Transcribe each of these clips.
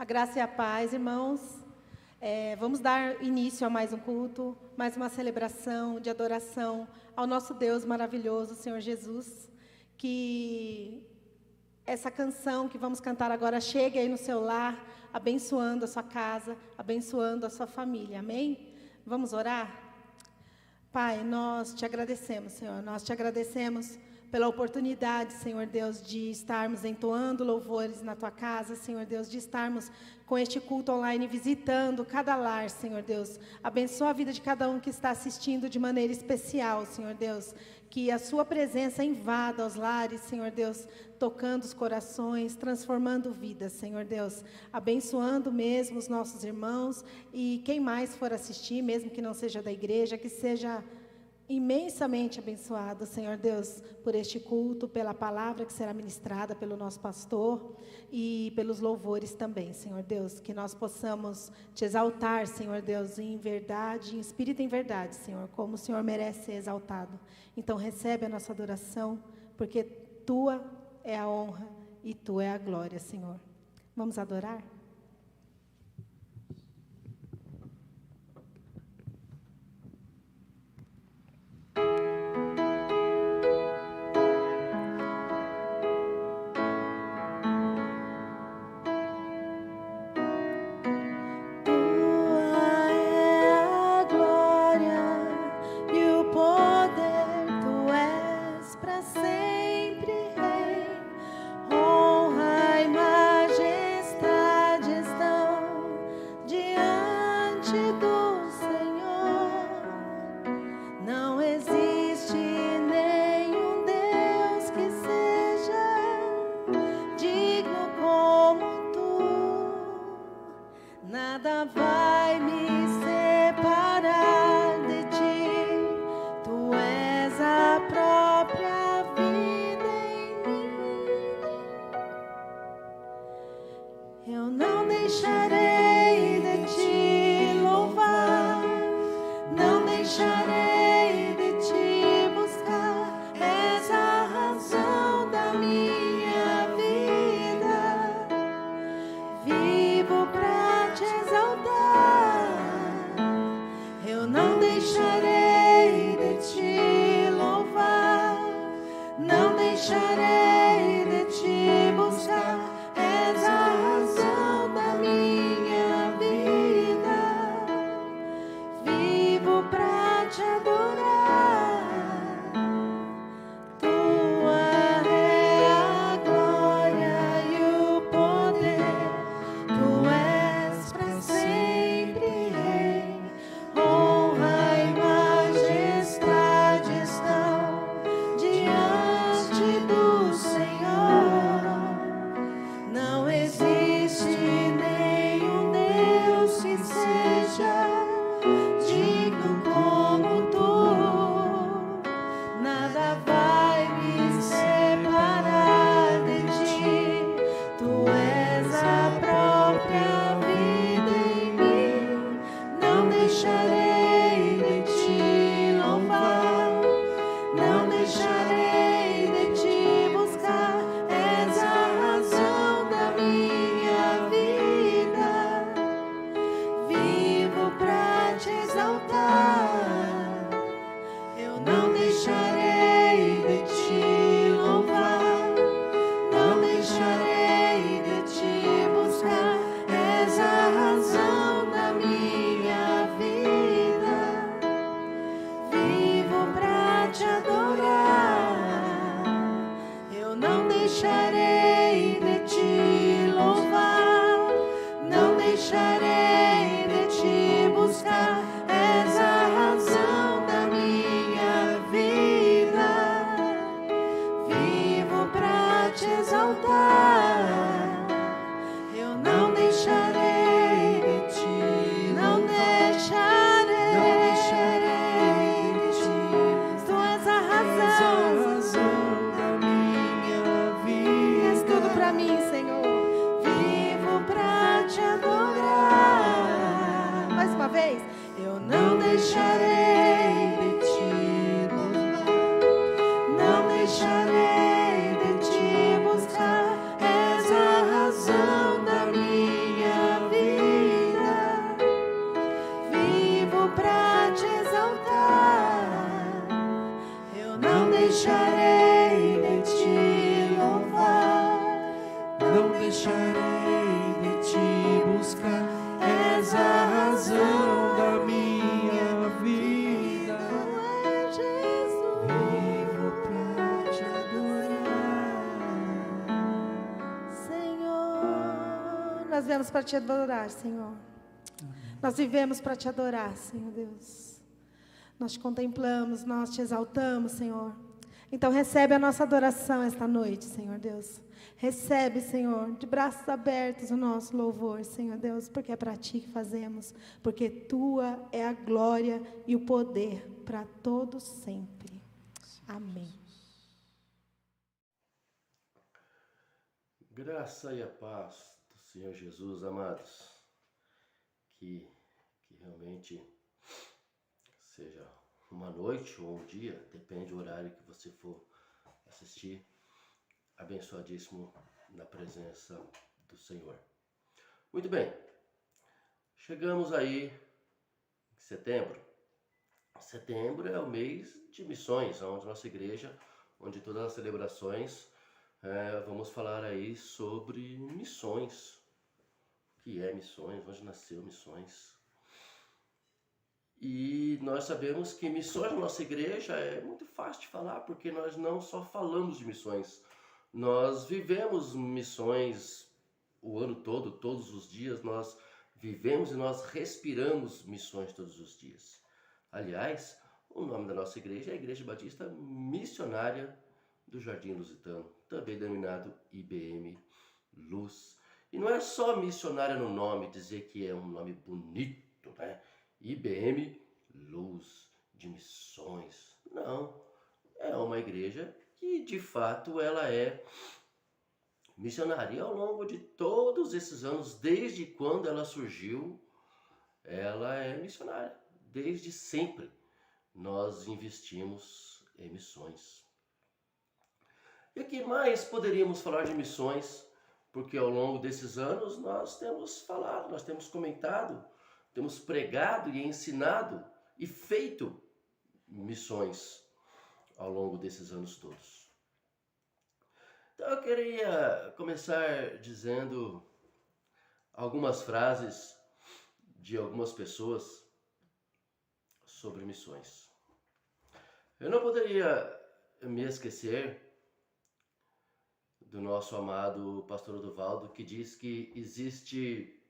A graça e a paz, irmãos. Vamos dar início a mais um culto, mais uma celebração de adoração ao nosso Deus maravilhoso, Senhor Jesus. Que essa canção que vamos cantar agora chegue aí no seu lar, abençoando a sua casa, abençoando a sua família. Amém? Vamos orar? Pai, nós te agradecemos, Senhor. Nós te agradecemos pela oportunidade, Senhor Deus, de estarmos entoando louvores na Tua casa, Senhor Deus, de estarmos com este culto online, visitando cada lar, Senhor Deus. Abençoa a vida de cada um que está assistindo de maneira especial, Senhor Deus. Que a Sua presença invada os lares, Senhor Deus, tocando os corações, transformando vidas, Senhor Deus. Abençoando mesmo os nossos irmãos e quem mais for assistir, mesmo que não seja da igreja, que seja imensamente abençoado, Senhor Deus, por este culto, pela palavra que será ministrada pelo nosso pastor e pelos louvores também, Senhor Deus, que nós possamos te exaltar, Senhor Deus, em verdade, em espírito e em verdade, Senhor, como o Senhor merece ser exaltado. Então recebe a nossa adoração, porque Tua é a honra e Tua é a glória, Senhor. Vamos adorar? Vivo pra te nós viemos para te adorar, Senhor. Nós vivemos para te adorar, Senhor Deus. Nós te contemplamos, nós te exaltamos, Senhor. Então recebe a nossa adoração esta noite, Senhor Deus. Recebe, Senhor, de braços abertos o nosso louvor, Senhor Deus, porque é para ti que fazemos, porque tua é a glória e o poder para todos sempre. Amém. Graça e a paz do Senhor Jesus, amados. Que realmente seja uma noite ou um dia, depende do horário que você for assistir, abençoadíssimo na presença do Senhor. Muito bem, chegamos aí em setembro. Setembro é o mês de missões, onde nossa igreja, onde todas as celebrações, vamos falar aí sobre missões. O que é missões? Onde nasceu missões? E nós sabemos que missões na nossa igreja é muito fácil de falar, porque nós não só falamos de missões, nós vivemos missões o ano todo, todos os dias, nós vivemos e nós respiramos missões todos os dias. Aliás, o nome da nossa igreja é a Igreja Batista Missionária do Jardim Lusitano, também denominado IBM Luz. E não é só missionária no nome, dizer que é um nome bonito, né? IBM Luz de Missões. Não, é uma igreja que de fato ela é missionária. E ao longo de todos esses anos, desde quando ela surgiu, ela é missionária. Desde sempre nós investimos em missões. E o que mais poderíamos falar de missões? Porque ao longo desses anos nós temos falado, nós temos comentado, temos pregado e ensinado e feito missões ao longo desses anos todos. Então eu queria começar dizendo algumas frases de algumas pessoas sobre missões. Eu não poderia me esquecer do nosso amado pastor Odovaldo, que diz que existe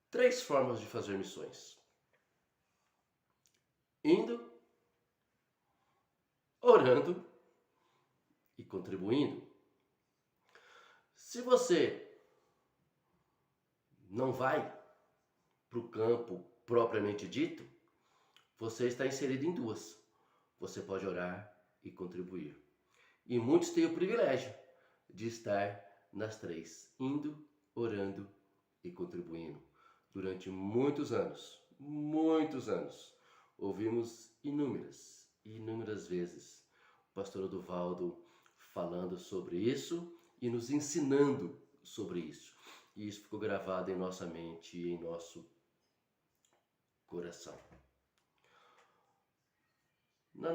3 formas de fazer missões: indo, orando e contribuindo. Se você não vai para o campo propriamente dito, você está inserido em 2. Você pode orar e contribuir. E muitos têm o privilégio de estar nas 3, indo, orando e contribuindo. Durante muitos anos, ouvimos inúmeras vezes o pastor Odovaldo falando sobre isso e nos ensinando sobre isso. E isso ficou gravado em nossa mente e em nosso coração. Na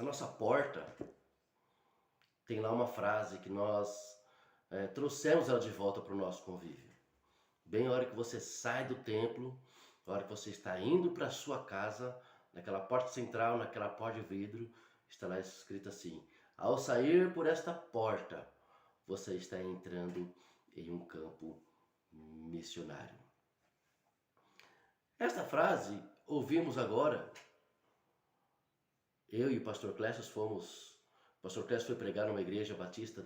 nossa porta tem lá uma frase que nós trouxemos ela de volta para o nosso convívio. Bem a hora que você sai do templo, a hora que você está indo para a sua casa, naquela porta central, naquela porta de vidro, está lá escrito assim: ao sair por esta porta, você está entrando em um campo missionário. Esta frase ouvimos agora. Eu e o pastor Clécio fomos. O pastor Clécio foi pregar numa igreja batista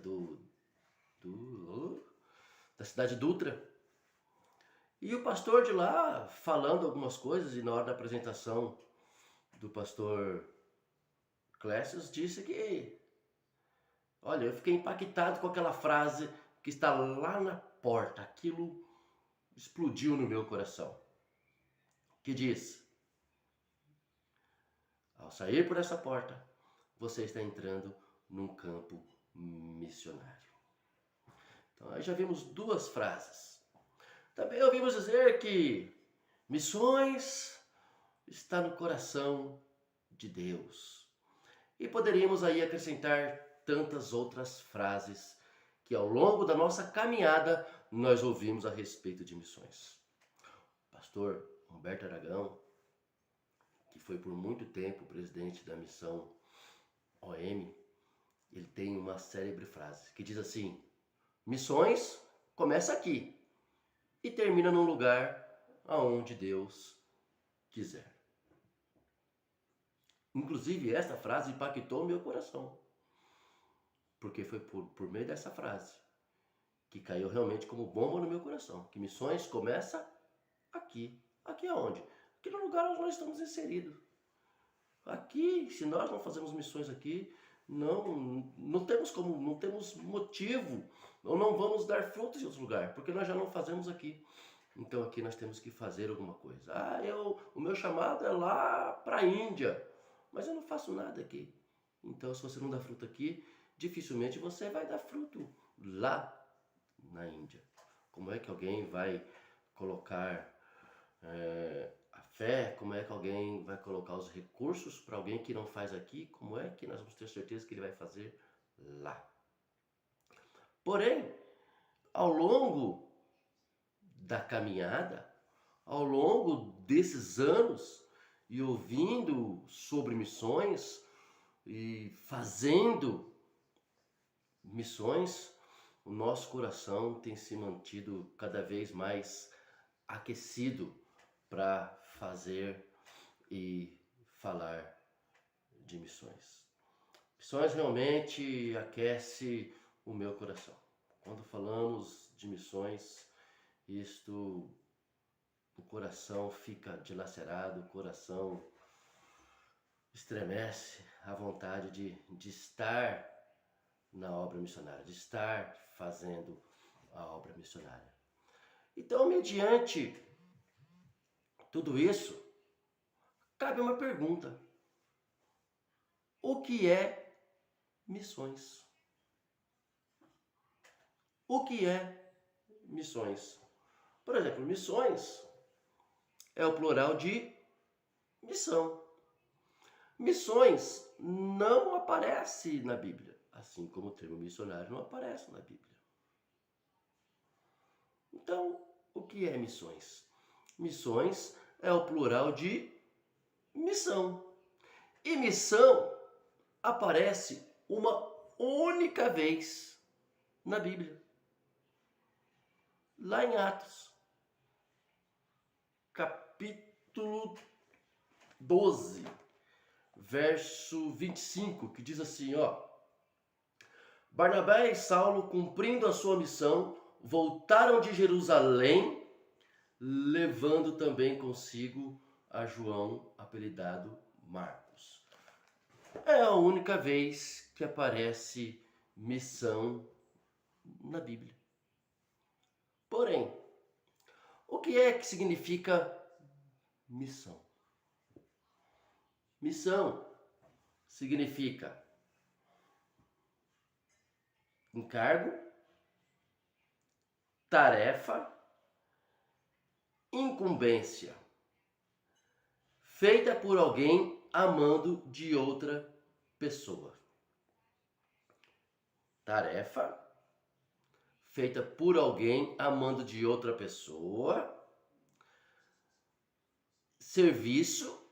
da cidade de Dutra. E o pastor de lá, falando algumas coisas, e na hora da apresentação do pastor Clécio, disse que, olha, eu fiquei impactado com aquela frase que está lá na porta. Aquilo explodiu no meu coração. Que diz: ao sair por essa porta, você está entrando num campo missionário. Então, aí já vimos 2 frases. Também ouvimos dizer que missões está no coração de Deus. E poderíamos aí acrescentar tantas outras frases que ao longo da nossa caminhada nós ouvimos a respeito de missões. O pastor Humberto Aragão, que foi por muito tempo presidente da missão OM, ele tem uma célebre frase que diz assim: missões começa aqui e termina num lugar aonde Deus quiser. Inclusive, essa frase impactou meu coração, porque foi por meio dessa frase que caiu realmente como bomba no meu coração, que missões começa aqui. Aqui aonde? Aqui no lugar onde nós estamos inseridos. Aqui, se nós não fazemos missões aqui, não temos motivo, ou não vamos dar frutos em outro lugar, porque nós já não fazemos aqui. Então aqui nós temos que fazer alguma coisa. O meu chamado é lá para a Índia, mas eu não faço nada aqui. Então se você não dá fruto aqui, dificilmente você vai dar fruto lá na Índia. Como é que alguém vai colocar a fé? Como é que alguém vai colocar os recursos para alguém que não faz aqui? Como é que nós vamos ter certeza que ele vai fazer lá? Porém, ao longo da caminhada, ao longo desses anos, e ouvindo sobre missões e fazendo missões, o nosso coração tem se mantido cada vez mais aquecido para fazer e falar de missões. Missões realmente aquece o meu coração. Quando falamos de missões, o coração fica dilacerado, o coração estremece a vontade de estar na obra missionária, de estar fazendo a obra missionária. Então, mediante tudo isso, cabe uma pergunta: o que é missões? O que é missões? Por exemplo, missões é o plural de missão. Missões não aparece na Bíblia, assim como o termo missionário não aparece na Bíblia. Então, o que é missões? Missões é o plural de missão. E missão aparece uma única vez na Bíblia. Lá em Atos, capítulo 12, verso 25, que diz assim, Barnabé e Saulo, cumprindo a sua missão, voltaram de Jerusalém, levando também consigo a João, apelidado Marcos. É a única vez que aparece missão na Bíblia. Porém, o que é que significa missão? Missão significa encargo, tarefa, incumbência, feita por alguém a mando de outra pessoa. Tarefa feita por alguém a mando de outra pessoa. Serviço,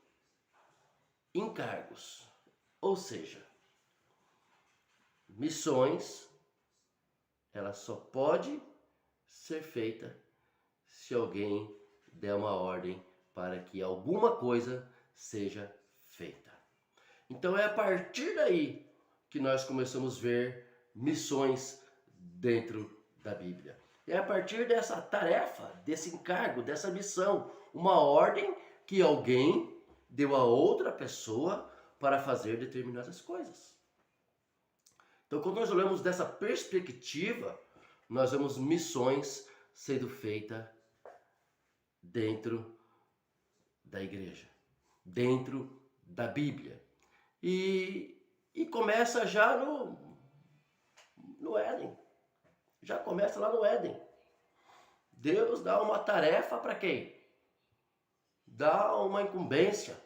encargos. Ou seja, missões, ela só pode ser feita se alguém der uma ordem para que alguma coisa seja feita. Então é a partir daí que nós começamos a ver missões dentro da Bíblia. É a partir dessa tarefa, desse encargo, dessa missão, uma ordem que alguém deu a outra pessoa para fazer determinadas coisas. Então, quando nós olhamos dessa perspectiva, nós vemos missões sendo feitas dentro da igreja, dentro da Bíblia. E começa já no Éden. Já começa lá no Éden. Deus dá uma tarefa para quem? Dá uma incumbência.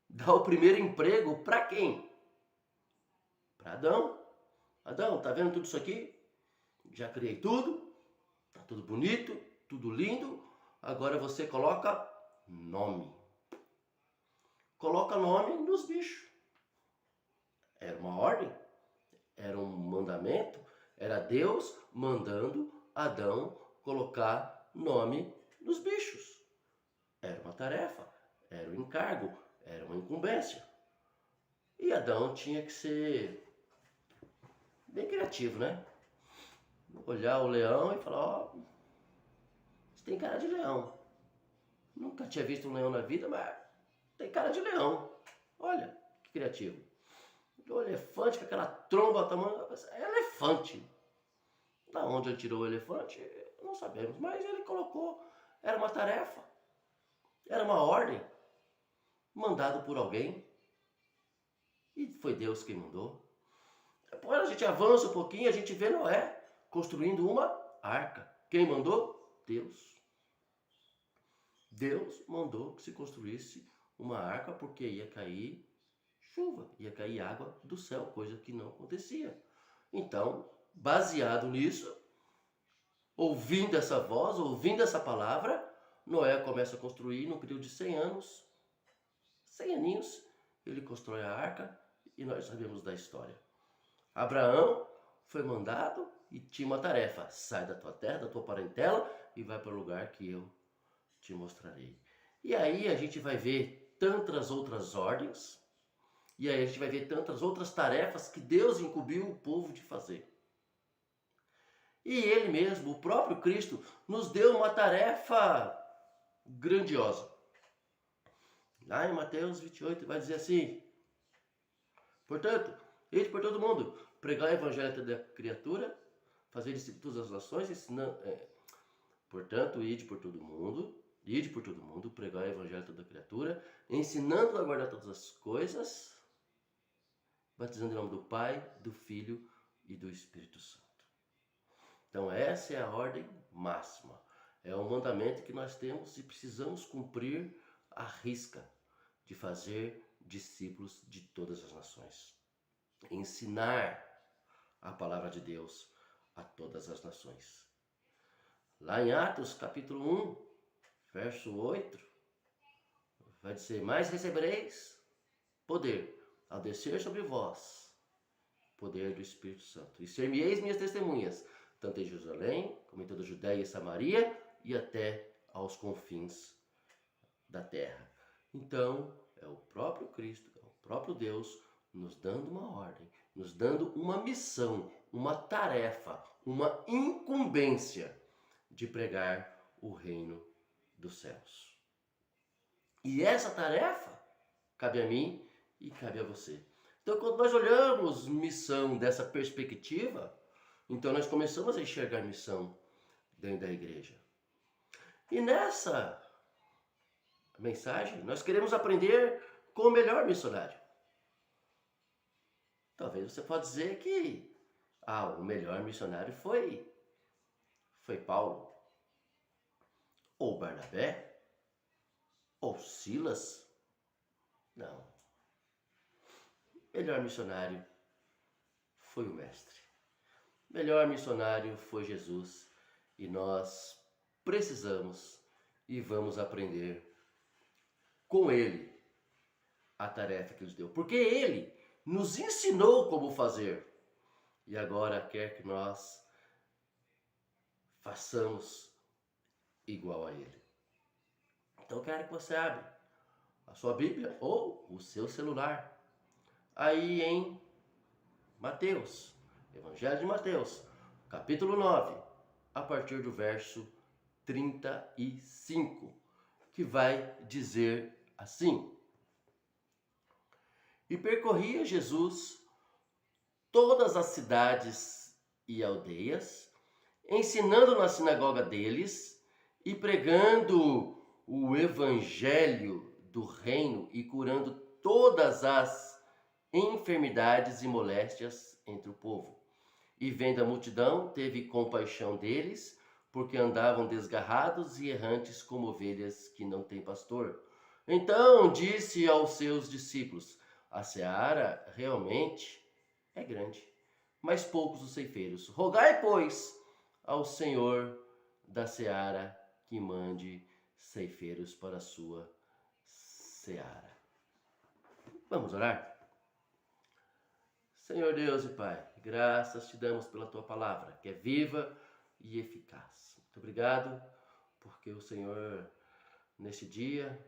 Dá o primeiro emprego para quem? Para Adão. Adão, tá vendo tudo isso aqui? Já criei tudo. Tá tudo bonito, tudo lindo. Agora você coloca nome. Coloca nome nos bichos. Era uma ordem. era um mandamento, era Deus mandando Adão colocar nome nos bichos. Era uma tarefa, era um encargo, era uma incumbência. E Adão tinha que ser bem criativo, né? Olhar o leão e falar, ó, você tem cara de leão. Nunca tinha visto um leão na vida, mas tem cara de leão. Olha, que criativo. O elefante com aquela tromba tamanho, é elefante. Da onde ele tirou o elefante, não sabemos, mas ele colocou, era uma tarefa, era uma ordem, mandado por alguém, e foi Deus quem mandou. Depois a gente avança um pouquinho e a gente vê Noé construindo uma arca. Quem mandou? Deus. Deus mandou que se construísse uma arca porque ia cair chuva, ia cair água do céu, coisa que não acontecia. Então, baseado nisso, ouvindo essa voz, ouvindo essa palavra, Noé começa a construir num período de 100 anos, 100 aninhos, ele constrói a arca e nós sabemos da história. Abraão foi mandado e tinha uma tarefa: sai da tua terra, da tua parentela e vai para o lugar que eu te mostrarei. E aí a gente vai ver tantas outras ordens, e aí a gente vai ver tantas outras tarefas que Deus incumbiu o povo de fazer. E Ele mesmo, o próprio Cristo, nos deu uma tarefa grandiosa. Lá em Mateus 28 vai dizer assim: portanto, ide por todo mundo, pregar o evangelho a toda criatura, fazer discípulos das nações, ensinando... Portanto, ide por todo mundo, pregar o evangelho a toda criatura, ensinando a guardar todas as coisas, batizando em nome do Pai, do Filho e do Espírito Santo. Então essa é a ordem máxima. É o mandamento que nós temos e precisamos cumprir à risca, de fazer discípulos de todas as nações. Ensinar a palavra de Deus a todas as nações. Lá em Atos capítulo 1, verso 8, vai dizer: mas recebereis poder ao descer sobre vós, poder do Espírito Santo. E ser-me-eis minhas testemunhas, tanto em Jerusalém, como em toda a Judéia e Samaria, e até aos confins da terra. Então, é o próprio Cristo, é o próprio Deus, nos dando uma ordem, nos dando uma missão, uma tarefa, uma incumbência de pregar o reino dos céus. E essa tarefa cabe a mim e cabe a você. Então, quando nós olhamos missão dessa perspectiva, então nós começamos a enxergar missão dentro da igreja. E nessa mensagem, nós queremos aprender com o melhor missionário. Talvez você possa dizer que o melhor missionário foi Paulo, ou Barnabé, ou Silas. Não. O melhor missionário foi o Mestre. O melhor missionário foi Jesus. E nós precisamos e vamos aprender com Ele a tarefa que Ele nos deu. Porque Ele nos ensinou como fazer. E agora quer que nós façamos igual a Ele. Então eu quero que você abra a sua Bíblia ou o seu celular. Aí em Mateus, Evangelho de Mateus, capítulo 9, a partir do verso 35, que vai dizer assim: e percorria Jesus todas as cidades e aldeias, ensinando na sinagoga deles e pregando o evangelho do reino e curando todas as enfermidades e moléstias entre o povo. E vendo a multidão, teve compaixão deles, porque andavam desgarrados e errantes como ovelhas que não têm pastor. Então disse aos seus discípulos: a seara realmente é grande, mas poucos os ceifeiros. Rogai, pois, ao Senhor da seara que mande ceifeiros para a sua seara. Vamos orar? Senhor Deus e Pai, Graças te damos pela tua palavra, que é viva e eficaz. Muito obrigado, porque o Senhor, neste dia,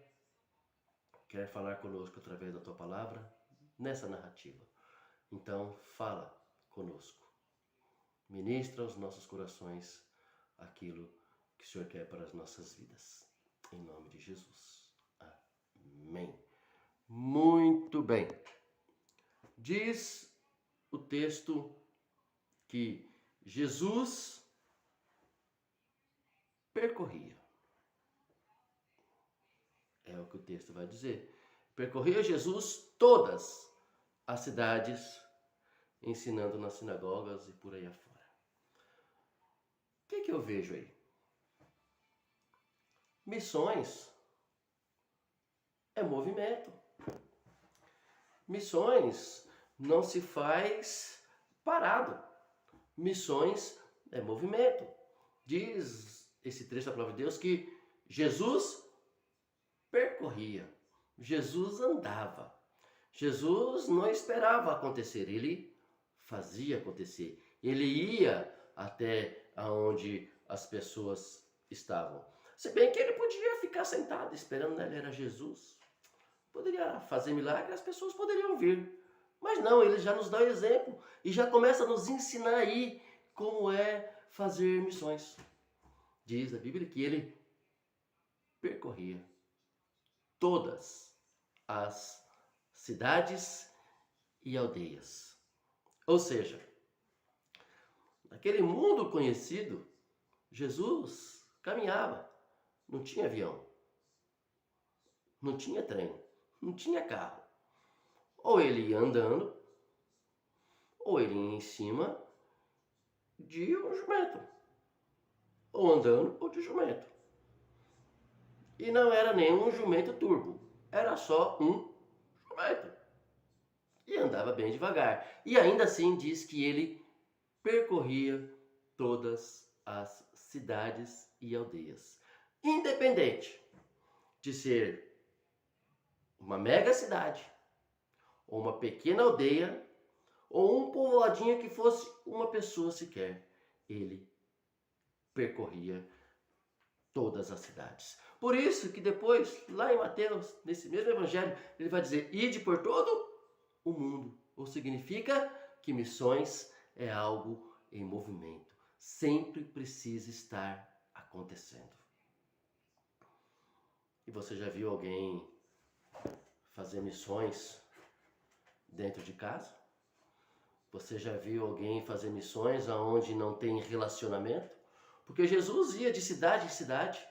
quer falar conosco através da tua palavra, nessa narrativa. Então, fala conosco. Ministra aos nossos corações aquilo que o Senhor quer para as nossas vidas. Em nome de Jesus. Amém. Muito bem. Diz o texto que Jesus percorria. É o que o texto vai dizer. Percorria Jesus todas as cidades, ensinando nas sinagogas e por aí afora. O que eu vejo aí? Missões é movimento. Missões não se faz parado. Missões é movimento. Diz esse trecho da palavra de Deus que Jesus percorria. Jesus andava. Jesus não esperava acontecer, ele fazia acontecer. Ele ia até onde as pessoas estavam. Se bem que ele podia ficar sentado esperando, né? Ele era Jesus. Poderia fazer milagre, as pessoas poderiam vir. Mas não, ele já nos dá o exemplo e já começa a nos ensinar aí como é fazer missões. Diz a Bíblia que ele percorria todas as cidades e aldeias. Ou seja, naquele mundo conhecido, Jesus caminhava. Não tinha avião, não tinha trem, não tinha carro. Ou ele ia andando, ou ele ia em cima de um jumento. Ou andando, ou de jumento. E não era nenhum jumento turbo, era só um jumento. E andava bem devagar. E ainda assim diz que ele percorria todas as cidades e aldeias. Independente de ser uma mega cidade, ou uma pequena aldeia, ou um povoadinho que fosse uma pessoa sequer, ele percorria todas as cidades. Por isso que depois, lá em Mateus, nesse mesmo evangelho, ele vai dizer, ide por todo o mundo. Ou significa que missões é algo em movimento. Sempre precisa estar acontecendo. E você já viu alguém fazer missões dentro de casa? Você já viu alguém fazer missões onde não tem relacionamento? Porque Jesus ia de cidade em cidade,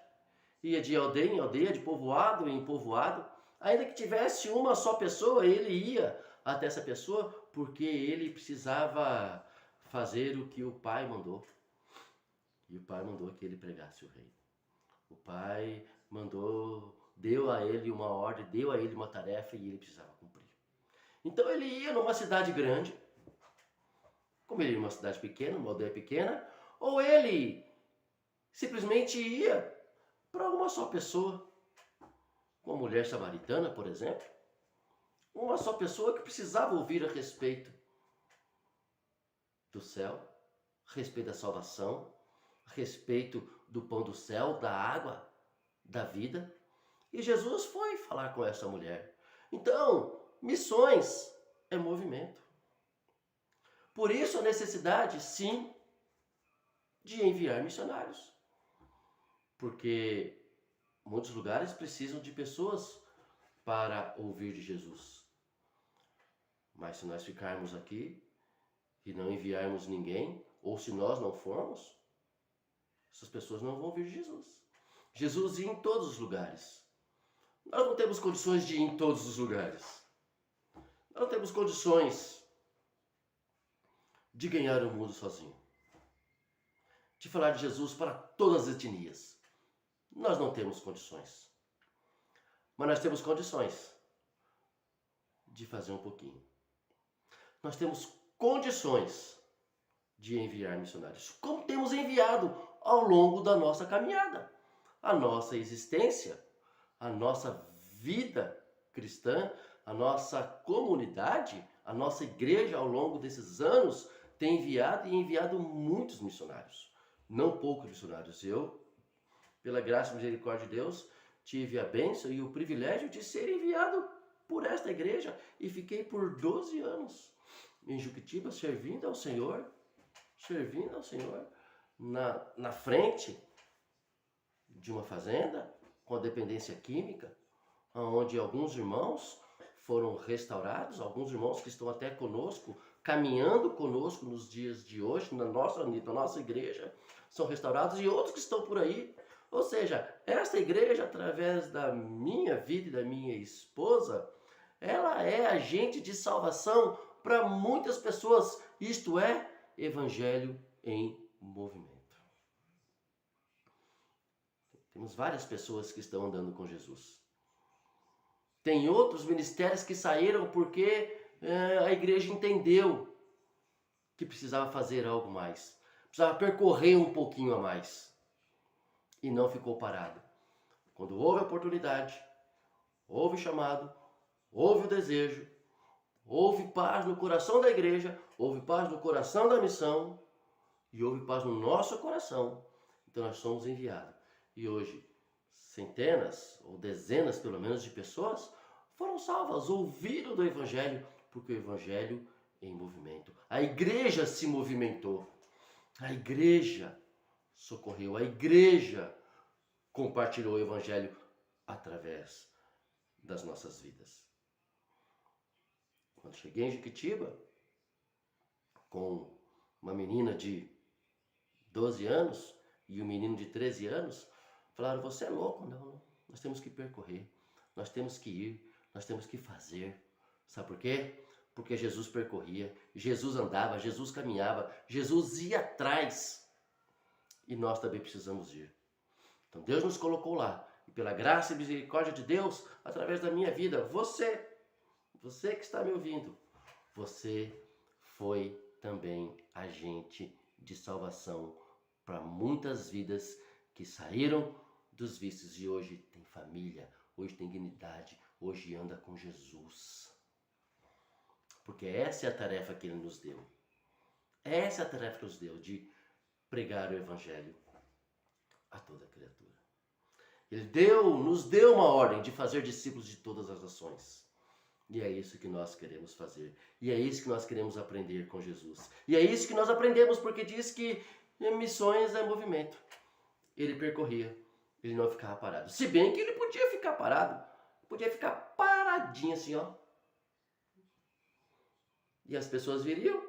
ia de aldeia em aldeia, de povoado em povoado. Ainda que tivesse uma só pessoa, ele ia até essa pessoa porque ele precisava fazer o que o Pai mandou. E o Pai mandou que ele pregasse o reino. O Pai mandou, deu a ele uma ordem, deu a ele uma tarefa e ele precisava cumprir. Então ele ia numa cidade grande, como ele ia numa cidade pequena, uma aldeia pequena, ou ele simplesmente ia para uma só pessoa, uma mulher samaritana, por exemplo, uma só pessoa que precisava ouvir a respeito do céu, a respeito da salvação, a respeito do pão do céu, da água, da vida. E Jesus foi falar com essa mulher. Então, missões é movimento. Por isso a necessidade, sim, de enviar missionários. Porque muitos lugares precisam de pessoas para ouvir de Jesus. Mas se nós ficarmos aqui e não enviarmos ninguém, ou se nós não formos, essas pessoas não vão ouvir de Jesus. Jesus ia em todos os lugares. Nós não temos condições de ir em todos os lugares. Nós não temos condições de ganhar o mundo sozinho. De falar de Jesus para todas as etnias. Nós não temos condições. Mas nós temos condições de fazer um pouquinho. Nós temos condições de enviar missionários. Como temos enviado ao longo da nossa caminhada. A nossa existência, a nossa vida cristã, a nossa comunidade, a nossa igreja ao longo desses anos tem enviado e enviado muitos missionários, não poucos missionários. Eu, pela graça e misericórdia de Deus, tive a bênção e o privilégio de ser enviado por esta igreja e fiquei por 12 anos em Juquitiba servindo ao Senhor, na frente de uma fazenda com a dependência química, onde alguns irmãos foram restaurados, alguns irmãos que estão até conosco, caminhando conosco nos dias de hoje, na nossa igreja, são restaurados, e outros que estão por aí. Ou seja, esta igreja, através da minha vida e da minha esposa, ela é agente de salvação para muitas pessoas, isto é, evangelho em movimento. Temos várias pessoas que estão andando com Jesus. Tem outros ministérios que saíram porque a igreja entendeu que precisava fazer algo mais. Precisava percorrer um pouquinho a mais. E não ficou parado. Quando houve a oportunidade, houve chamado, houve o desejo, houve paz no coração da igreja, houve paz no coração da missão e houve paz no nosso coração. Então nós somos enviados. E hoje, centenas ou dezenas, pelo menos, de pessoas foram salvas, ouviram do Evangelho, porque o Evangelho é em movimento. A igreja se movimentou. A igreja socorreu. A igreja compartilhou o Evangelho através das nossas vidas. Quando cheguei em Juquitiba, com uma menina de 12 anos e um menino de 13 anos, falaram: você é louco? Não, nós temos que percorrer, nós temos que ir, nós temos que fazer. Sabe por quê? Porque Jesus percorria, Jesus andava, Jesus caminhava, Jesus ia atrás. E nós também precisamos ir. Então Deus nos colocou lá. E pela graça e misericórdia de Deus, através da minha vida, você que está me ouvindo, você foi também agente de salvação para muitas vidas que saíram dos vícios e hoje tem família, hoje tem dignidade, hoje anda com Jesus. Porque essa é a tarefa que Ele nos deu. Essa é a tarefa que Ele nos deu, de pregar o Evangelho a toda criatura. Ele nos deu uma ordem de fazer discípulos de todas as nações. E é isso que nós queremos fazer. E é isso que nós queremos aprender com Jesus. E é isso que nós aprendemos, porque diz que missões é movimento. Ele percorria, ele não ficava parado. Se bem que ele podia ficar parado, podia ficar paradinho assim, ó. E as pessoas viriam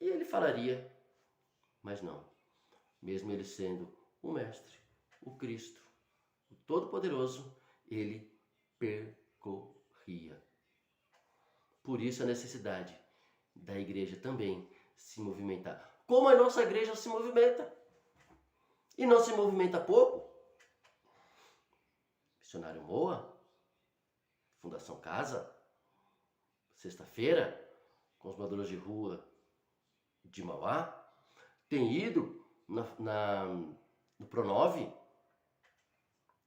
e ele falaria. Mas não. Mesmo ele sendo o Mestre, o Cristo, o Todo-Poderoso, ele percorria. Por isso a necessidade da igreja também se movimentar. Como a nossa igreja se movimenta. E não se movimenta pouco. Missionário Moa, Fundação Casa, sexta-feira, com os moradores de rua de Mauá, tem ido no Pronove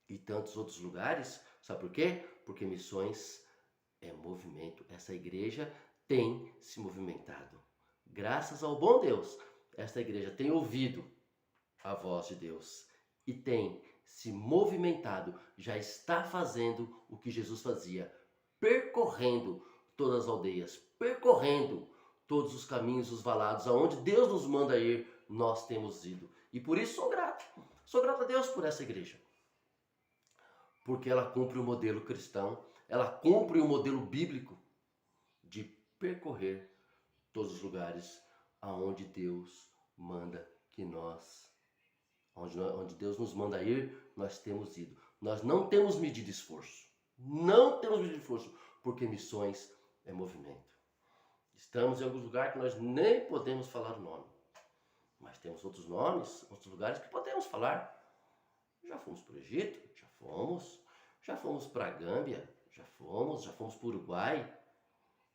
e tantos outros lugares. Sabe por quê? Porque missões é movimento. Essa igreja tem se movimentado. Graças ao bom Deus, esta igreja tem ouvido a voz de Deus e tem se movimentado, já está fazendo o que Jesus fazia, percorrendo todas as aldeias, percorrendo todos os caminhos, os valados, aonde Deus nos manda ir, nós temos ido. E por isso sou grato a Deus por essa igreja, porque ela cumpre o modelo cristão, ela cumpre o modelo bíblico de percorrer todos os lugares aonde Deus manda que nós, onde Deus nos manda ir, nós temos ido. Nós não temos medido esforço. Não temos medido esforço, porque missões é movimento. Estamos em alguns lugares que nós nem podemos falar o nome. Mas temos outros nomes, outros lugares que podemos falar. Já fomos para o Egito? Já fomos. Já fomos para a Gâmbia? Já fomos para o Uruguai.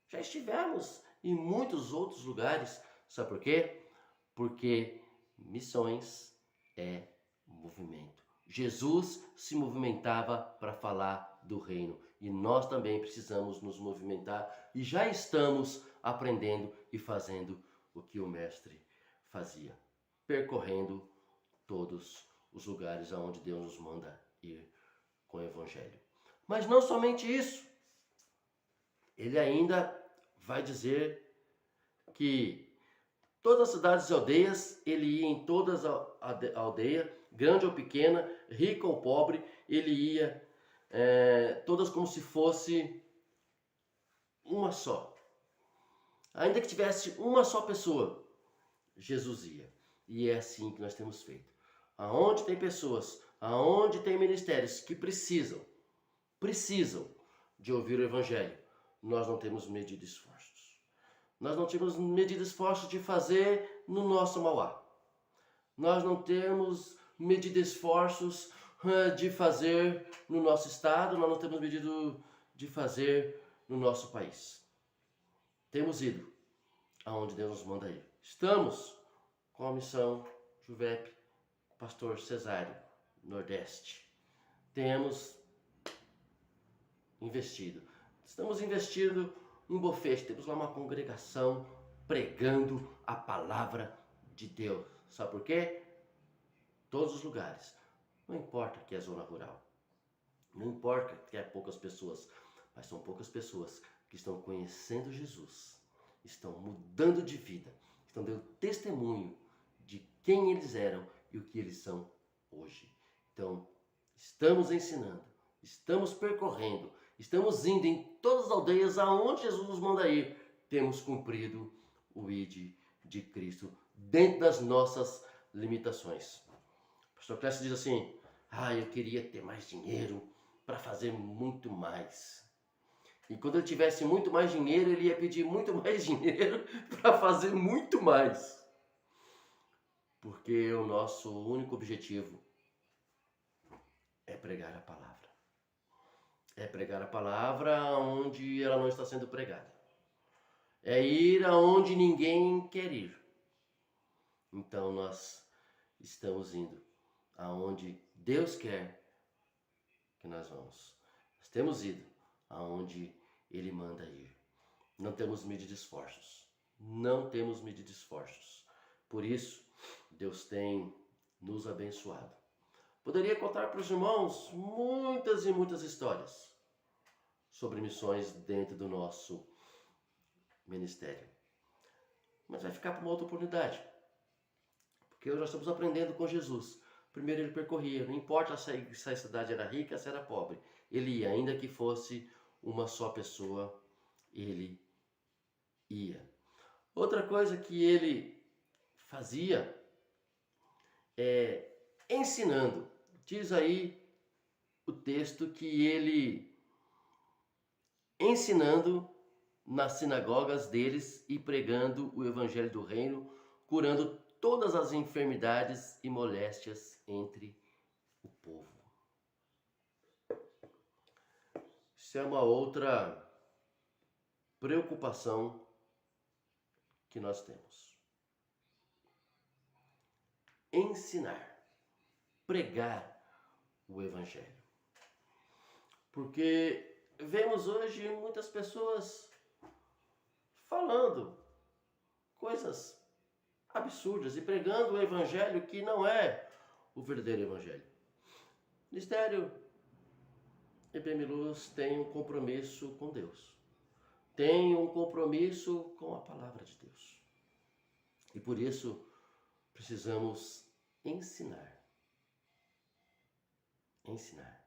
Já estivemos em muitos outros lugares. Sabe por quê? Porque missões é movimento. Jesus se movimentava para falar do reino. E nós também precisamos nos movimentar. E já estamos aprendendo e fazendo o que o mestre fazia, percorrendo todos os lugares aonde Deus nos manda ir com o evangelho. Mas não somente isso. Ele ainda vai dizer que todas as cidades e aldeias, ele ia em todas a aldeia, grande ou pequena, rica ou pobre, ele ia todas como se fosse uma só. Ainda que tivesse uma só pessoa, Jesus ia. E é assim que nós temos feito. Aonde tem pessoas, aonde tem ministérios que precisam de ouvir o evangelho, nós não temos medido esforços. Nós não temos medido esforços de fazer no nosso Mauá. Nós não temos medido esforços de fazer no nosso estado, nós não temos medido de fazer no nosso país. Temos ido aonde Deus nos manda ir. Estamos com a missão Juvep, pastor Cesário, Nordeste. Temos investido. Estamos investindo em Bofete. Temos lá uma congregação pregando a palavra de Deus. Sabe por quê? Todos os lugares. Não importa que é zona rural. Não importa que é poucas pessoas. Mas são poucas pessoas que estão conhecendo Jesus. Estão mudando de vida. Estão dando testemunho de quem eles eram e o que eles são hoje. Então, estamos ensinando. Estamos percorrendo. Estamos indo em todas as aldeias aonde Jesus nos manda ir. Temos cumprido o ID de Cristo dentro das nossas limitações. O pastor Clécio diz assim: eu queria ter mais dinheiro para fazer muito mais. E quando ele tivesse muito mais dinheiro, ele ia pedir muito mais dinheiro para fazer muito mais. Porque o nosso único objetivo é pregar a palavra. É pregar a palavra onde ela não está sendo pregada. É ir aonde ninguém quer ir. Então nós estamos indo aonde Deus quer que nós vamos. Nós temos ido aonde Ele manda ir. Não temos medido esforços. Não temos medido esforços. Por isso, Deus tem nos abençoado. Poderia contar para os irmãos muitas e muitas histórias sobre missões dentro do nosso ministério. Mas vai ficar para uma outra oportunidade. Porque nós estamos aprendendo com Jesus. Primeiro ele percorria, não importa se a cidade era rica, se era pobre. Ele ia, ainda que fosse uma só pessoa, ele ia. Outra coisa que ele fazia é ensinando. Diz aí o texto que ele ensinando nas sinagogas deles e pregando o evangelho do reino, curando todas as enfermidades e moléstias entre o povo. Isso é uma outra preocupação que nós temos. Ensinar, pregar o evangelho. Porque vemos hoje muitas pessoas falando coisas absurdas e pregando o evangelho que não é o verdadeiro evangelho. O Ministério IBM Luz tem um compromisso com Deus. Tem um compromisso com a palavra de Deus. E por isso precisamos ensinar. Ensinar.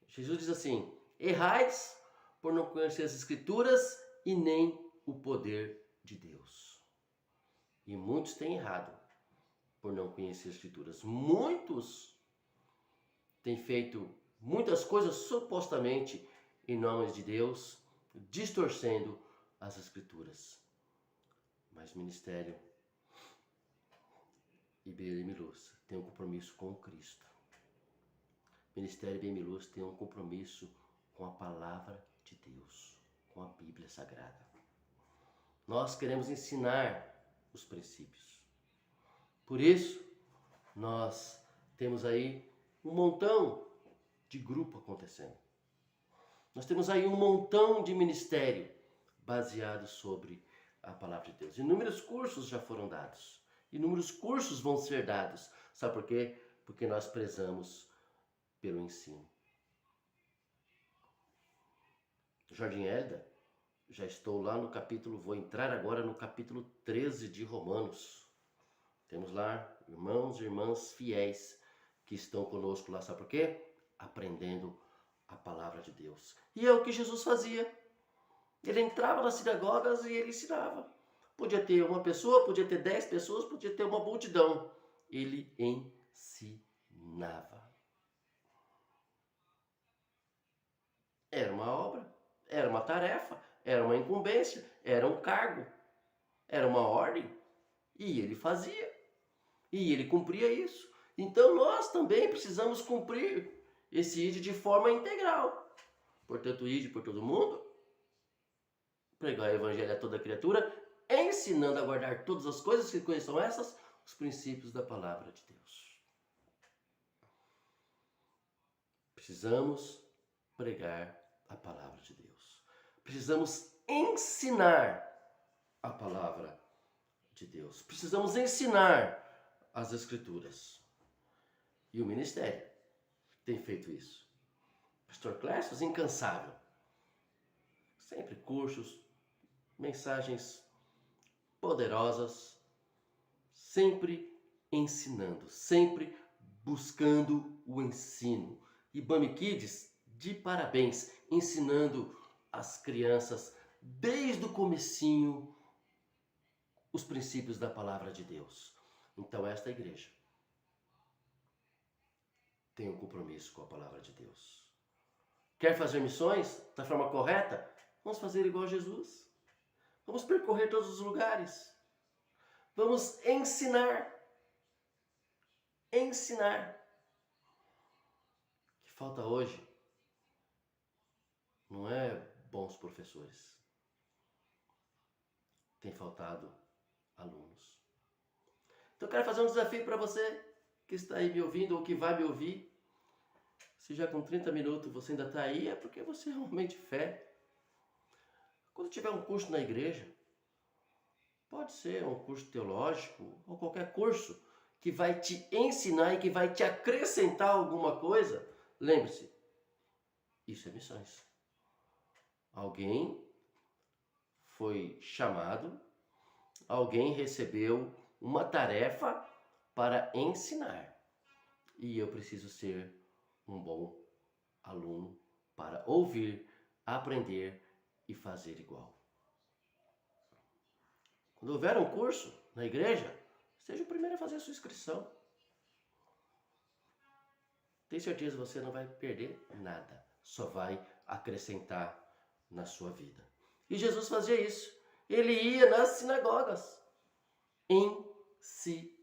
Jesus diz assim: errais por não conhecer as Escrituras e nem o poder de Deus. E muitos têm errado por não conhecer as Escrituras. Muitos têm feito muitas coisas supostamente em nome de Deus, distorcendo as Escrituras. Mas o Ministério IBM Luz tem um compromisso com Cristo. O Ministério IBM Luz tem um compromisso com a palavra de Deus, com a Bíblia Sagrada. Nós queremos ensinar os princípios. Por isso, nós temos aí um montão de grupo acontecendo. Nós temos aí um montão de ministério baseado sobre a palavra de Deus. Inúmeros cursos já foram dados. Inúmeros cursos vão ser dados. Sabe por quê? Porque nós prezamos pelo ensino. Jardim Hélida, já estou lá no capítulo, vou entrar agora no capítulo 13 de Romanos. Temos lá irmãos e irmãs fiéis que estão conosco lá, sabe por quê? Aprendendo a palavra de Deus. E é o que Jesus fazia. Ele entrava nas sinagogas e ele ensinava. Podia ter uma pessoa, podia ter 10 pessoas, podia ter uma multidão. Ele ensinava. Era uma obra, era uma tarefa, era uma incumbência, era um cargo, era uma ordem. E ele fazia. E ele cumpria isso. Então nós também precisamos cumprir esse ide de forma integral. Portanto, ide por todo mundo, pregar o evangelho a toda criatura, ensinando a guardar todas as coisas, que coisas são essas? Os princípios da palavra de Deus. Precisamos pregar a palavra de Deus. Precisamos ensinar a palavra de Deus. Precisamos ensinar as Escrituras. E o ministério tem feito isso. Pastor Clécio, incansável. Sempre cursos, mensagens poderosas, sempre ensinando, sempre buscando o ensino. E Bami Kids, de parabéns, ensinando as crianças desde o comecinho os princípios da palavra de Deus. Então esta igreja tem um compromisso com a palavra de Deus. Quer fazer missões da forma correta? Vamos fazer igual Jesus. Vamos percorrer todos os lugares. Vamos ensinar. Ensinar. O que falta hoje não é bons professores. Tem faltado alunos. Então eu quero fazer um desafio para você que está aí me ouvindo ou que vai me ouvir. Se já com 30 minutos você ainda está aí, é porque você realmente fé. Quando tiver um curso na igreja, pode ser um curso teológico ou qualquer curso que vai te ensinar e que vai te acrescentar alguma coisa, lembre-se, isso é missões. Alguém foi chamado, alguém recebeu uma tarefa para ensinar. E eu preciso ser um bom aluno para ouvir, aprender e fazer igual. Quando houver um curso na igreja, seja o primeiro a fazer a sua inscrição. Tenho certeza que você não vai perder nada, só vai acrescentar na sua vida. E Jesus fazia isso. Ele ia nas sinagogas ensinar.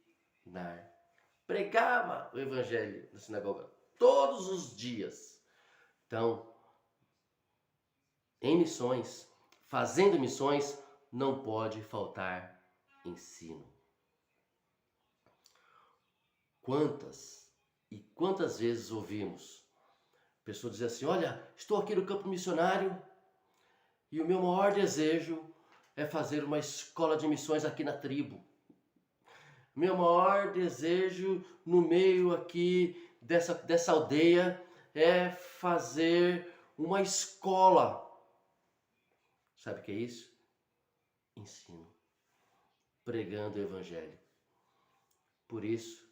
Pregava o evangelho na sinagoga todos os dias. Então, em missões, fazendo missões, não pode faltar ensino. Quantas e quantas vezes ouvimos pessoas dizer assim: olha, estou aqui no campo missionário e o meu maior desejo é fazer uma escola de missões aqui na tribo. Meu maior desejo no meio aqui dessa aldeia é fazer uma escola. Sabe o que é isso? Ensino. Pregando o evangelho. Por isso,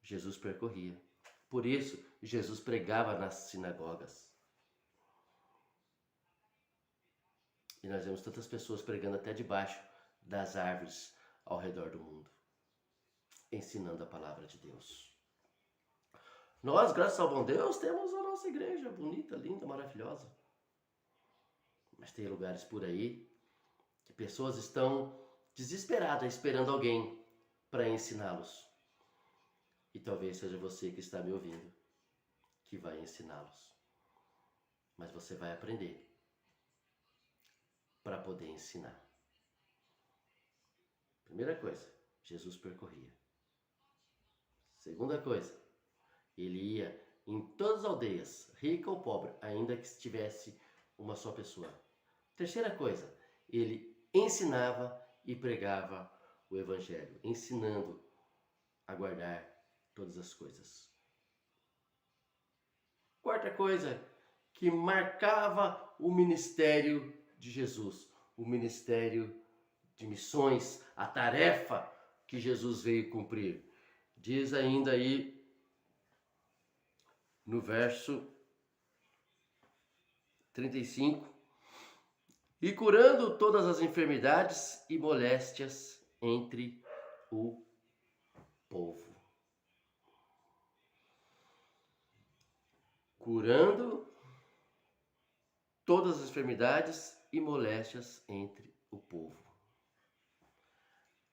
Jesus percorria. Por isso, Jesus pregava nas sinagogas. E nós vemos tantas pessoas pregando até debaixo das árvores ao redor do mundo, ensinando a palavra de Deus. Nós, graças ao bom Deus, temos a nossa igreja bonita, linda, maravilhosa. Mas tem lugares por aí que pessoas estão desesperadas esperando alguém para ensiná-los. E talvez seja você que está me ouvindo que vai ensiná-los. Mas você vai aprender para poder ensinar. Primeira coisa, Jesus percorria. Segunda coisa, ele ia em todas as aldeias, rica ou pobre, ainda que estivesse uma só pessoa. Terceira coisa, ele ensinava e pregava o Evangelho, ensinando a guardar todas as coisas. Quarta coisa que marcava o ministério de Jesus, o ministério de missões, a tarefa que Jesus veio cumprir. Diz ainda aí no verso 35, e curando todas as enfermidades e moléstias entre o povo. Curando todas as enfermidades e moléstias entre o povo.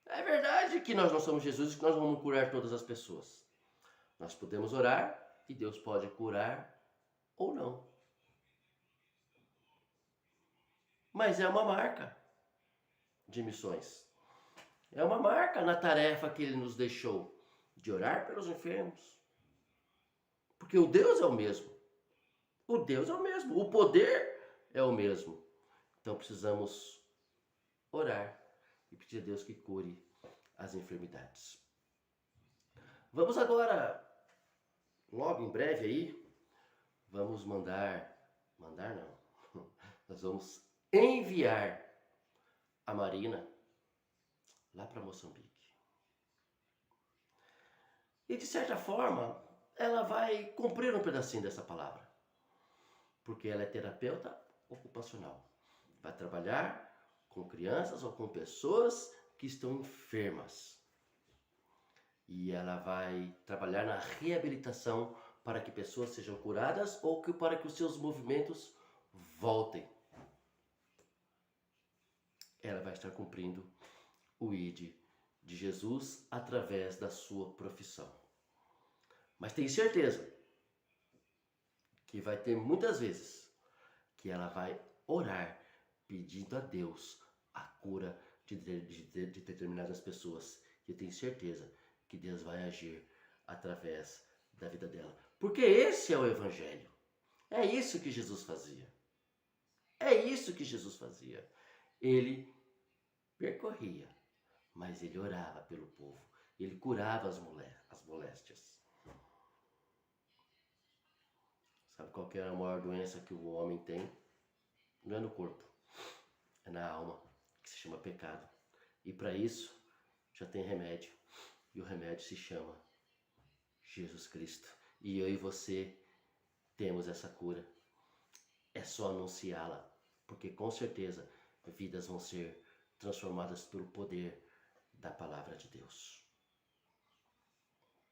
É verdade que nós não somos Jesus e que nós vamos curar todas as pessoas. Nós podemos orar e Deus pode curar ou não. Mas é uma marca de missões. É uma marca na tarefa que Ele nos deixou de orar pelos enfermos. Porque o Deus é o mesmo. O Deus é o mesmo. O poder é o mesmo. Então precisamos orar e pedir a Deus que cure as enfermidades. Vamos agora, logo em breve aí, vamos mandar não, nós vamos enviar a Marina lá para Moçambique. E de certa forma, ela vai cumprir um pedacinho dessa palavra. Porque ela é terapeuta ocupacional. Vai trabalhar com crianças ou com pessoas que estão enfermas. E ela vai trabalhar na reabilitação para que pessoas sejam curadas ou para que os seus movimentos voltem. Ela vai estar cumprindo o ID de Jesus através da sua profissão. Mas tenho certeza que vai ter muitas vezes que ela vai orar pedindo a Deus a cura de determinadas pessoas. E eu tenho certeza que Deus vai agir através da vida dela. Porque esse é o Evangelho. É isso que Jesus fazia. É isso que Jesus fazia. Ele percorria, mas ele orava pelo povo. Ele curava as moléstias. Sabe qual que é a maior doença que o homem tem? Não é no corpo, é na alma, que se chama pecado. E para isso já tem remédio. E o remédio se chama Jesus Cristo. E eu e você temos essa cura. É só anunciá-la, porque com certeza vidas vão ser transformadas pelo poder da palavra de Deus.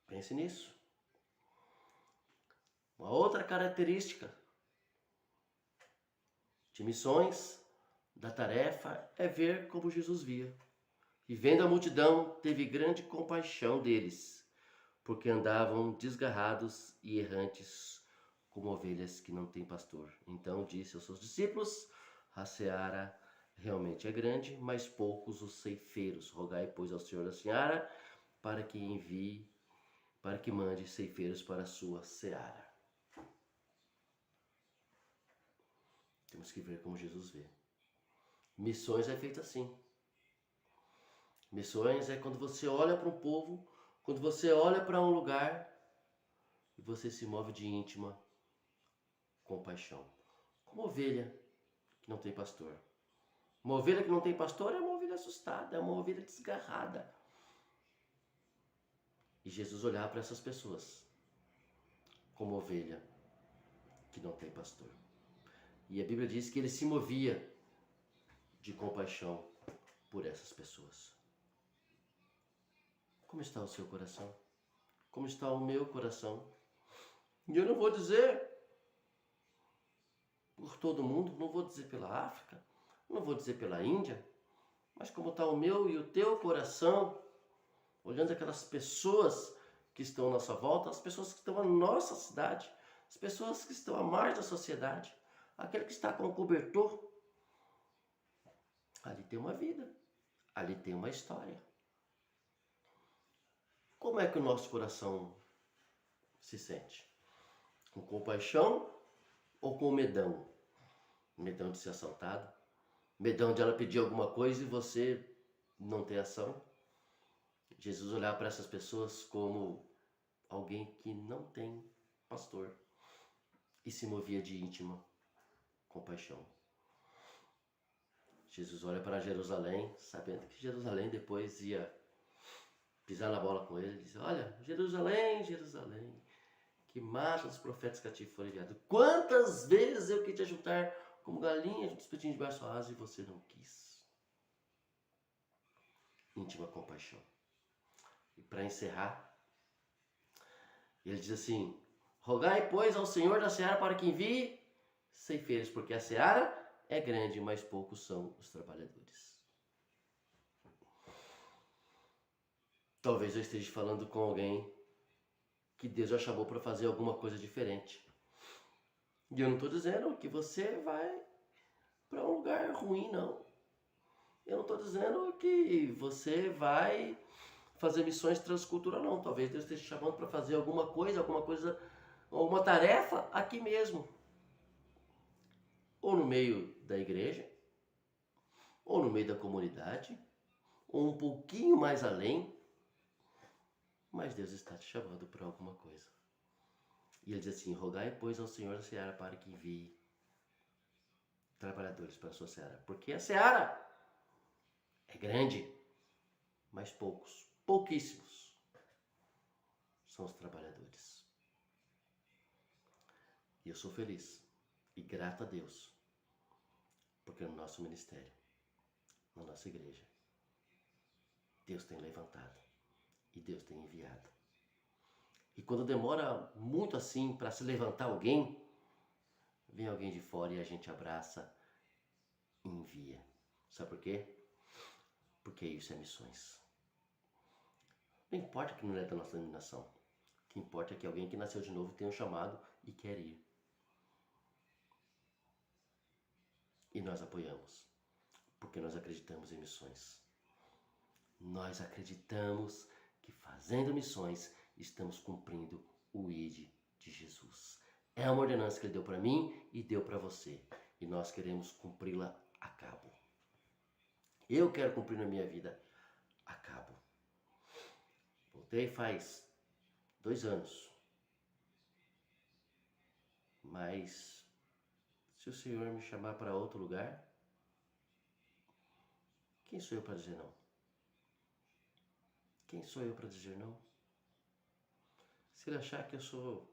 Pense nisso. Uma outra característica de missões, da tarefa, é ver como Jesus via. E vendo a multidão, teve grande compaixão deles, porque andavam desgarrados e errantes, como ovelhas que não têm pastor. Então disse aos seus discípulos: a seara realmente é grande, mas poucos os ceifeiros. Rogai, pois, ao Senhor da seara para que mande ceifeiros para a sua seara. Temos que ver como Jesus vê. Missões é feito assim. Missões é quando você olha para um povo, quando você olha para um lugar e você se move de íntima compaixão. Como ovelha que não tem pastor. Uma ovelha que não tem pastor é uma ovelha assustada, é uma ovelha desgarrada. E Jesus olhava para essas pessoas como ovelha que não tem pastor. E a Bíblia diz que ele se movia de compaixão por essas pessoas. Como está o seu coração? Como está o meu coração? E eu não vou dizer por todo mundo, não vou dizer pela África, não vou dizer pela Índia, mas como está o meu e o teu coração, olhando aquelas pessoas que estão à nossa volta, as pessoas que estão na nossa cidade, as pessoas que estão à margem da sociedade, aquele que está com o cobertor. Ali tem uma vida, ali tem uma história. Como é que o nosso coração se sente? Com compaixão ou com medão? Medão de ser assaltado, Medão de ela pedir alguma coisa e você não ter ação. Jesus olhava para essas pessoas como alguém que não tem pastor e se movia de íntima compaixão. Jesus olha para Jerusalém, sabendo que Jerusalém depois ia pisar na bola com ele, e diz: olha, Jerusalém, Jerusalém, que mata os profetas que a ti foram enviados. Quantas vezes eu quis te ajuntar como galinha de despedir de braço raso e você não quis. Íntima compaixão. E para encerrar, ele diz assim: rogai, pois, ao Senhor da seara para que envie ceifeiros, porque a seara é grande, mas poucos são os trabalhadores. Talvez eu esteja falando com alguém que Deus já chamou para fazer alguma coisa diferente. E eu não estou dizendo que você vai para um lugar ruim, não. Eu não estou dizendo que você vai fazer missões transculturais, não. Talvez Deus esteja chamando para fazer alguma coisa, alguma tarefa aqui mesmo. Ou no meio da igreja, ou no meio da comunidade, ou um pouquinho mais além. Mas Deus está te chamando para alguma coisa. E ele diz assim: rogai, pois, ao Senhor da seara para que envie trabalhadores para a sua seara. Porque a seara é grande, mas pouquíssimos são os trabalhadores. E eu sou feliz e grato a Deus, porque no nosso ministério, na nossa igreja, Deus tem levantado e Deus tem enviado. E quando demora muito assim para se levantar alguém, vem alguém de fora e a gente abraça e envia. Sabe por quê? Porque isso é missões. Não importa que não é da nossa denominação. O que importa é que alguém que nasceu de novo tem um chamado e quer ir. E nós apoiamos, porque nós acreditamos em missões. Nós acreditamos que fazendo missões estamos cumprindo o ID de Jesus. É uma ordenança que ele deu para mim e deu para você. E nós queremos cumpri-la a cabo. Eu quero cumprir na minha vida a cabo. Voltei faz 2 anos. Mas se o Senhor me chamar para outro lugar, quem sou eu para dizer não? Quem sou eu para dizer não? Se ele achar que eu sou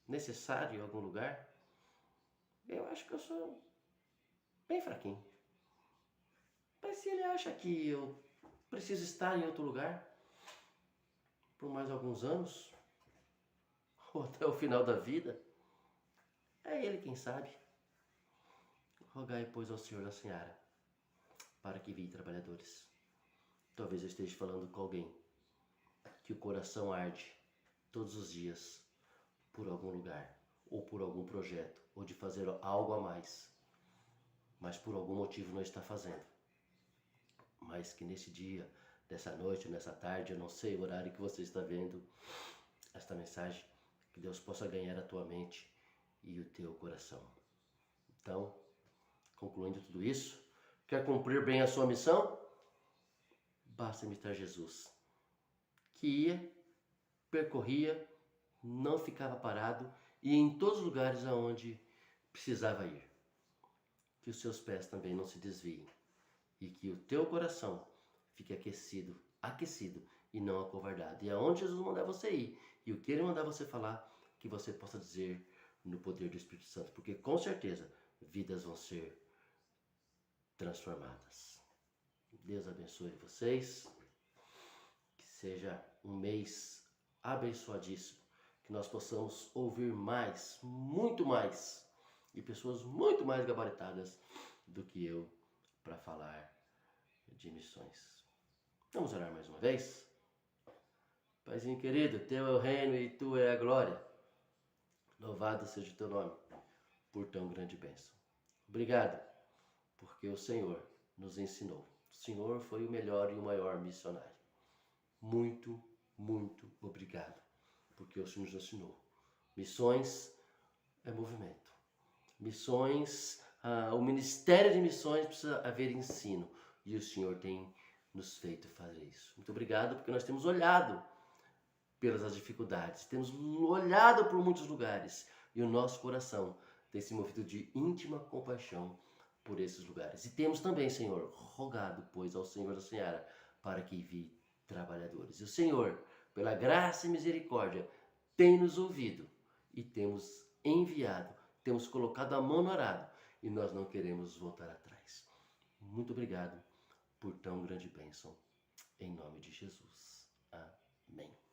necessário em algum lugar, eu acho que eu sou bem fraquinho. Mas se ele acha que eu preciso estar em outro lugar por mais alguns anos, ou até o final da vida, é ele quem sabe. Rogai, pois, ao Senhor da seara para que envie trabalhadores. Talvez eu esteja falando com alguém que o coração arde todos os dias por algum lugar, ou por algum projeto, ou de fazer algo a mais, mas por algum motivo não está fazendo. Mas que nesse dia, nessa noite, nessa tarde, eu não sei o horário que você está vendo esta mensagem, que Deus possa ganhar a tua mente e o teu coração. Então, concluindo tudo isso, quer cumprir bem a sua missão? Basta imitar Jesus, que ia, percorria, não ficava parado e em todos os lugares aonde precisava ir. Que os seus pés também não se desviem e que o teu coração fique aquecido e não acovardado. E aonde Jesus mandar você ir e o que ele mandar você falar, que você possa dizer no poder do Espírito Santo, porque com certeza vidas vão ser transformadas. Deus abençoe vocês, que seja um mês abençoadíssimo, que nós possamos ouvir mais, muito mais, e pessoas muito mais gabaritadas do que eu para falar de missões. Vamos orar mais uma vez? Paizinho querido, teu é o reino e tu é a glória. Louvado seja o teu nome por tão grande bênção. Obrigado, porque o Senhor nos ensinou. O Senhor foi o melhor e o maior missionário. Muito, muito obrigado, porque o Senhor nos ensinou. Missões é movimento. Missões o ministério de missões precisa haver ensino. E o Senhor tem nos feito fazer isso. Muito obrigado, porque nós temos olhado pelas dificuldades, temos olhado por muitos lugares e o nosso coração tem se movido de íntima compaixão por esses lugares. E temos também, Senhor, rogado, pois, ao Senhor da Seara para que envie trabalhadores. E o Senhor, pela graça e misericórdia, tem nos ouvido e temos enviado, temos colocado a mão no arado e nós não queremos voltar atrás. Muito obrigado por tão grande bênção. Em nome de Jesus. Amém.